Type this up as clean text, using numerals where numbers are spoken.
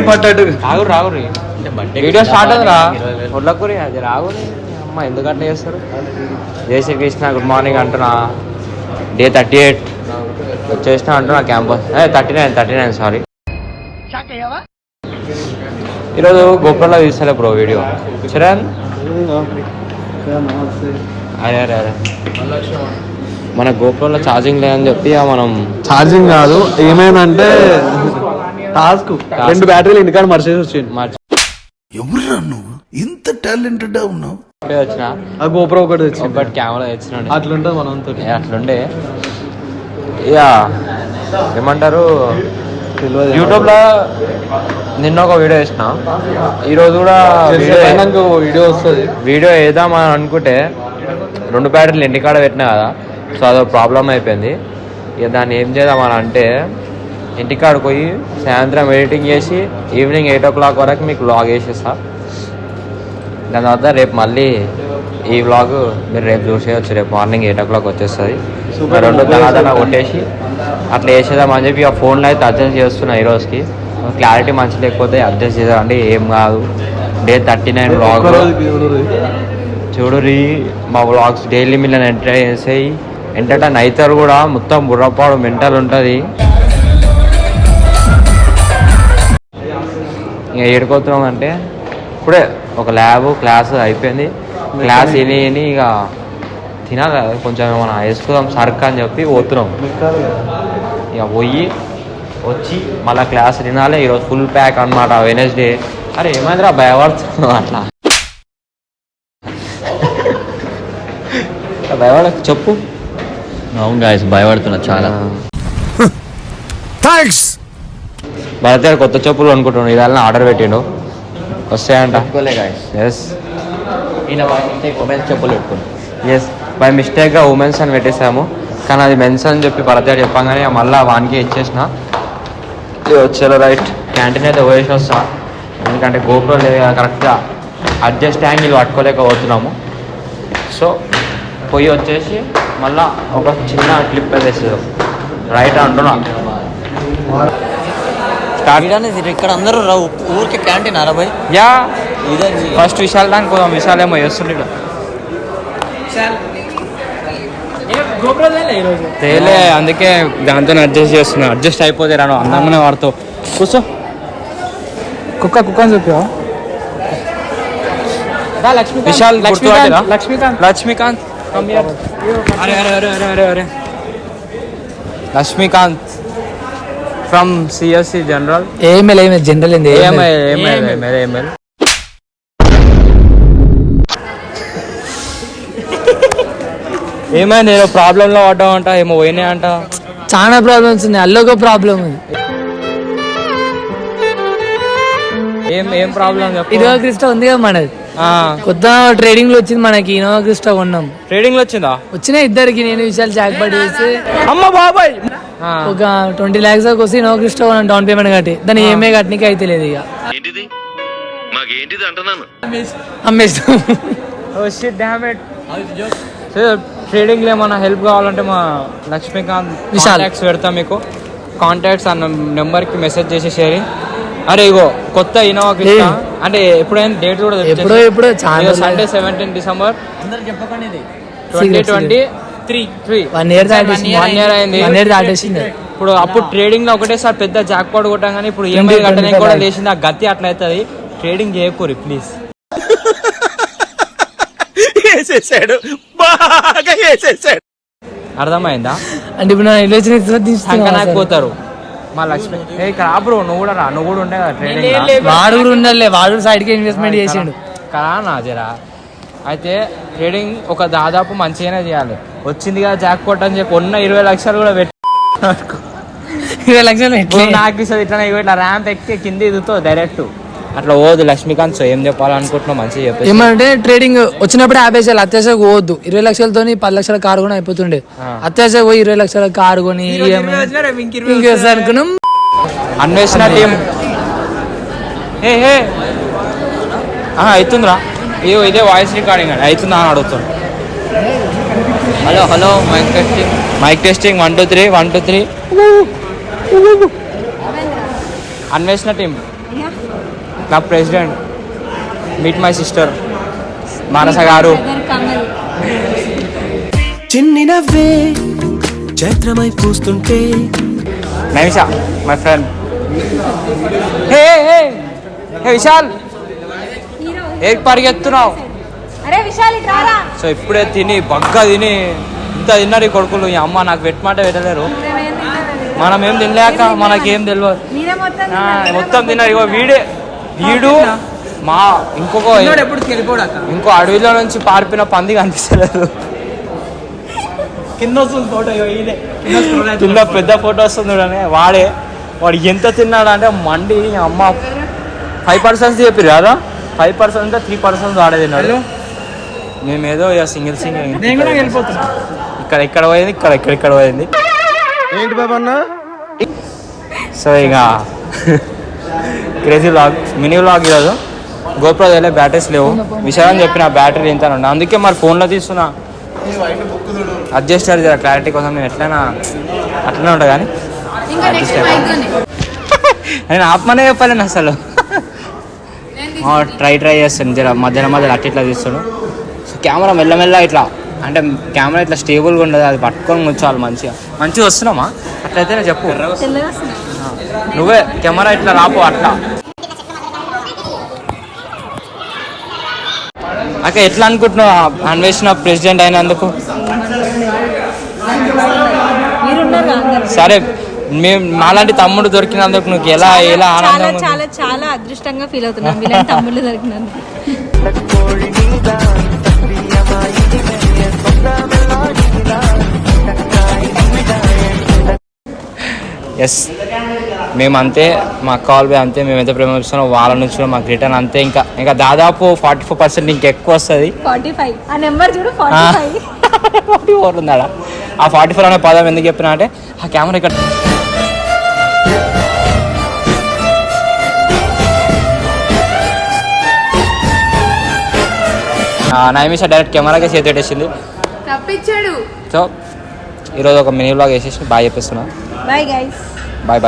పట్టాడు రాగు video start అవుతుందా ఒళ్ళకూరి అది రాగు అమ్మ ఎందుకంటే చేస్తారు. జై శ్రీకృష్ణ గుడ్ మార్నింగ్ అంటున్నా. డే 38 వచ్చేసిన అంటున్నా క్యాంపస్. 39 సారీ. ఈరోజు గోప్రోలో తీస్తలే బ్రో వీడియో. చరణ్ అరే మన గోప్రోలో ఛార్జింగ్ లేదని చెప్పి మనం ఛార్జింగ్ కాదు ఏమైందంటే టాస్క్ 2 బ్యాటరీలు ఇంటికాడ మర్చేసి వచ్చింది. ఎవరురా నువ్వు ఇంత టాలెంటెడ్ ఉన్నావు? వచ్చిన ఆ గోప్రో ఒకటి వచ్చింది, ఒకటి కెమెరా తెచ్చినాడు. అట్లుంటుంది మనంతో అట్లుండే. ఇక ఏమంటారు యూట్యూబ్లో నిన్న ఒక వీడియో వేసిన, ఈరోజు కూడా వీడియో వస్తుంది. వీడియో వేద్దామని అనుకుంటే 2 బ్యాటరీలు ఇంటికాడ పెట్టినా కదా, సో అదో ప్రాబ్లం అయిపోయింది. ఇక దాన్ని ఏం చేద్దామని అంటే ఇంటికాడికి పోయి సాయంత్రం ఎడిటింగ్ చేసి ఈవినింగ్ 8 o'clock వరకు మీకు వ్లాగ్ వేసేస్తా. దాని తర్వాత రేపు మళ్ళీ ఈ వ్లాగ్ మీరు రేపు చూసేయచ్చు. రేపు మార్నింగ్ 8 o'clock వచ్చేస్తుంది. 2 తర్వాత కొట్టేసి అట్లా వేసేద్దామని చెప్పి ఆ ఫోన్లో అయితే అడ్జస్ట్ చేస్తున్నా. ఈ రోజుకి క్లారిటీ మంచి లేకపోతే అడ్జస్ట్ చేద్దామండి, ఏం కాదు. డే 39 వ్లాగ్ చూడురి. మా వ్లాగ్స్ డైలీ మిల్లని ఎంటర్టైన్ అవుతారు కూడా. మొత్తం బుర్రపాడు మెంటల్ ఉంటుంది. ఇంకా ఏడుకోతున్నాం అంటే ఇప్పుడే ఒక క్లాస్ అయిపోయింది. క్లాస్ విని ఇక తినాలి కొంచెం ఏమైనా వేసుకుందాం సర్క్ అని చెప్పి పోతున్నాం. ఇక పోయి వచ్చి మళ్ళీ క్లాస్ తినాలి. ఈరోజు ఫుల్ ప్యాక్ అనమాట. వెనస్డే. అరే ఏమైందిరా భయపడుతున్నావు అట్లా? భయపడ చెప్పు. అవును గాయస్ భయపడుతున్నా చాలా. థ్యాంక్స్. భరత్ కొత్త చెప్పులు అనుకుంటున్నాను. ఇదాలని ఆర్డర్ పెట్టిండు, వస్తాయంట. ఎస్ చెప్పులు పెట్టుకుని ఎస్ బై మిస్టేక్గా ఉమెన్స్ అని పెట్టేసాము, కానీ అది మెన్స్ అని చెప్పి భరత్ చెప్పంగానే మళ్ళీ వానికి ఇచ్చేసిన. వచ్చేలో రైట్ క్యాంటీన్ అయితే పోయేసి వస్తా. ఎందుకంటే గోప్రో లేదు కరెక్ట్గా అడ్జస్ట్ యాంగిల్ పట్టుకోలేకపోతున్నాము. సో పోయి వచ్చేసి మళ్ళీ ఒక చిన్న క్లిప్ వేసేది రైట్ అంటున్నా. ఇక్కడ అందరూ ఊరికి క్యాంటీన్ అరవై యా ఫస్ట్ విశాల్ దానికి పోదాం. విశాల్ ఏమో చేస్తుండే తేలే, అందుకే దాంతో అడ్జస్ట్ చేస్తున్నా. అడ్జస్ట్ అయిపోతే రాను అందంగానే వాడుతూ కూర్చో. కుక్క అని చెప్పా Vishal. Lakshmikant Lakshmikant from CSC general. AML general AML ఏమైంది? ఏదో ప్రాబ్లంలో పడ్డామంట, ఏమో పోయినాయి అంట. చాలా ప్రాబ్లమ్స్ ఉన్నాయి. అల్లొక ప్రాబ్లం ఏం ప్రాబ్లం? ఇన్నోవా క్రిస్టా ఉంది కదా మనది, కొత్త ట్రేడింగ్ లో వచ్చింది మనకి. ఇన్నోవా క్రిస్టా కొన్నాం. ట్రేడింగ్ లో వచ్చిందా? వచ్చినాయి ఇద్దరికి. నేను విషయాలు జాక్పాట్ చేసి అమ్మ బాబాయ్ ఒక 20 lakhs దాకా వస్తే ఇన్నోవా క్రిస్టా కొన్నాం డౌన్ పేమెంట్ కట్టి. దాన్ని ఏమే కట్టనికి అయితే లేదు. ఇక అమ్మేస్తాం. ట్రేడింగ్ లో ఏమన్నా హెల్ప్ కావాలంటే మా లక్ష్మీకాంత్ కాంటాక్ట్స్ పెడతా మీకు. కాంటాక్ట్స్ అన్న నెంబర్కి మెసేజ్ చేసేసేరి. అరే ఇగో కొత్త ఇన్నోవా క్రిస్టా అంటే ఎప్పుడైనా డేట్ కూడా ఎప్పుడో సండే 17 December 2023. 1 year అయింది. ఇప్పుడు అప్పుడు ట్రేడింగ్ లో ఒకటేసారి పెద్ద జాక్ పాట్ కొట్టాం, కానీ ఇప్పుడు ఈఎంఐ కట్టడానికి కూడా లేచింది. ఆ గతి అట్లా అవుతుంది. ట్రేడింగ్ చేయకూరి ప్లీజ్. అర్థమైందా? అంటే ఇప్పుడు నాకు పోతారు మా లక్ష్మి. ఇక్కడ బ్రో నువ్వు కూడా రా, నువ్వు కూడా ఉండే కదా ట్రేడింగ్. వాడు కూడా ఉండాలి, వాడు సైడ్ కి ఇన్వెస్ట్మెంట్ చేసిండు కదా నా జరా. అయితే ట్రేడింగ్ ఒక దాదాపు మంచిగానే చేయాలి. వచ్చింది కదా జాక్ పాట్ అని చెప్పి ఉన్న 20 లక్షలు కూడా పెట్టి 20 లక్షలు నాకు ఇస్తుంది. ఇట్లా ర్యాంప్ ఎక్కి కింద ఇదితో డైరెక్ట్ అట్లా పోదు. లక్ష్మీకాంత్ సో ఏం చెప్పాలనుకుంటున్నావు మంచిగా చెప్పి. ఏమంటే ట్రేడింగ్ వచ్చినప్పుడు 50 లక్షలు అత్యాశకు పోవద్దు. 20 లక్షలతో 10 లక్షల కారు కొని అయిపోతుండే. అత్యాశకు పోయి 20 లక్షల కారు కొని అనుకున్నాం. అన్వేషణ టీం అవుతుందిరా. ఇదే వాయిస్ రికార్డింగ్ అండి, అవుతుందా అని అడుగుతాడు. Hello mike testing 1 2 3 1 2 3. Anveshana team నా president, meet my sister Manasa గారు. చిన్ని నవ్వే చైత్రమై పూస్తుంటే Naimisha my friend. Hey hey hey Vishal, ఏ పరిగెత్తున్నావు? అరే విశాల్ ఇటు రారా. సో ఇప్పుడే తిని బగ్గా తిని ఇంత తిన్నారు ఈ కొడుకులు. ఈ అమ్మ నాకు పెట్టమంటే పెట్టలేరు. మనం ఏం తినలేక మనకేం తెలియదు. మీరే మొత్తం మొత్తం తిన్నారు. ఇగో వీడు మా ఇంకో అడవిలో నుంచి పారిపోయిన పంది కనిపిస్తలేదు. కింద పెద్ద ఫోటో వస్తుంది చూడనే వాడు ఎంత తిన్నాడు అంటే మండి అమ్మ 5% చెప్పారు కదా, 5% 3% వాడే తిన్నాడు. మేమేదో ఇక సింగిల్ ఇక్కడ పోయింది, ఇక్కడ పోయింది. ఏంటి బాబన్న? సో ఇక క్రేజీ వ్లాగ్, మినీ వ్లాగ్ ఈరోజు. గోప్రో దగ్గర బ్యాటరీస్ లేవు. విషయాన్ని చెప్పిన బ్యాటరీ ఎంత ఉండే, అందుకే మరి ఫోన్లో తీస్తున్నా. అడ్జస్టర్ జర క్లారిటీ కోసం నేను ఎట్లయినా అట్లనే ఉంటా కానీ నేను ఆత్మనే చెప్పలేను అసలు. ట్రై చేస్తాను జర మధ్యలో అట్లా ఇట్లా తీస్తాడు. సో కెమెరా మెల్లమెల్ల ఇట్లా అంటే కెమెరా ఇట్లా స్టేబుల్గా ఉండదు, అది పట్టుకొని ఉంచాలి మంచిగా వస్తున్నామా? అట్లయితేనే చెప్పు. నువ్వే కెమెరా ఇట్లా రాపో అట్లా. అక్క ఎట్లా అనుకుంటున్నావు అన్వేషణ ప్రెసిడెంట్ అయినందుకు? సరే మేము మాలాంటి తమ్ముడు దొరికినందుకు నువ్వు ఎలా ఆనందం? చాలా చాలా అదృష్టంగా ఫీల్ అవుతున్నాం ఇలాంటి తమ్ముళ్ళు దొరికినందుకు. ఎస్, మేమంతే, మా అక్క వాళ్ళు అంతే. మేము ఎంత ప్రేమ ఇస్తున్నాం వాళ్ళ నుంచి కూడా మాకు రిటర్న్ అంతే. ఇంకా దాదాపు 44% ఇంకెక్కువ వస్తుంది. 45 ఆ నెంబర్ చూడు, 45. 44 ఉందా? ఆ 44 అనే పదం ఎందుకు చెప్పినా అంటే ఆ కెమెరా ఇక్కడ నైమిష డైరెక్ట్ కెమెరాకే చేతి పెట్టేసింది. తప్పించాడు. సో ఈరోజు ఒక మినీ వ్లాగ్ వేసేసి బాయ్ చెప్పేస్తున్నా. Bye guys. బాయ్.